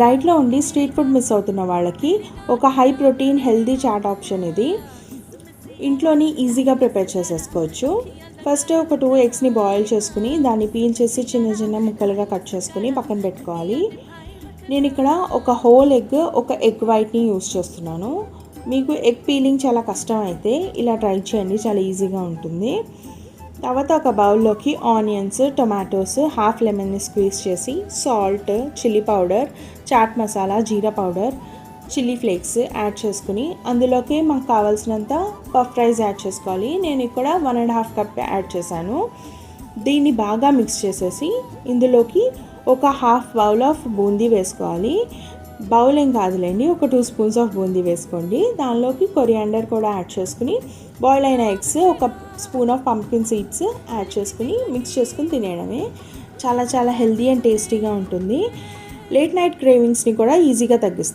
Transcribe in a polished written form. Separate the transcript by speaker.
Speaker 1: డైట్లో ఉండి street food miss అవుతున్న వాళ్ళకి ఒక high protein healthy chaat option ఇది. ఇంట్లోని ఈజీగా ప్రిపేర్ చేసేసుకోవచ్చు. ఫస్ట్ ఒక 2 ఎగ్స్ని బాయిల్ చేసుకుని దాన్ని పీల్ చేసి చిన్న చిన్న ముక్కలుగా కట్ చేసుకుని పక్కన పెట్టుకోవాలి. నేను ఇక్కడ ఒక హోల్ ఎగ్, ఒక ఎగ్ వైట్ని యూస్ చేస్తున్నాను. మీకు ఎగ్ పీలింగ్ చాలా కష్టం అయితే ఇలా ట్రై చేయండి, చాలా ఈజీగా ఉంటుంది. తర్వాత ఒక బౌల్లోకి ఆనియన్స్, టొమాటోస్, హాఫ్ లెమన్ని స్క్వీజ్ చేసి salt, chilli powder, chaat masala, jeera powder, chilli flakes add చేసుకుని అందులోకి మాకు కావాల్సినంత పఫ్ రైస్ యాడ్ చేసుకోవాలి. నేను ఇక్కడ 1.5 కప్ యాడ్ చేశాను. దీన్ని బాగా మిక్స్ చేసేసి ఇందులోకి ఒక హాఫ్ బౌల్ ఆఫ్ బూందీ వేసుకోవాలి. బౌల్ ఏం కాదులేండి, ఒక 2 స్పూన్స్ ఆఫ్ బూందీ వేసుకోండి. దానిలోకి కొరియాండర్ కూడా యాడ్ చేసుకుని బాయిల్ అయిన ఎగ్స్, ఒక spoon of pumpkin seeds add చేసుకుని మిక్స్ చేసుకుని తినేయడమే. చాలా చాలా హెల్దీ అండ్ టేస్టీగా ఉంటుంది. లేట్ నైట్ క్రేవింగ్స్ని కూడా ఈజీగా తగ్గిస్తుంది.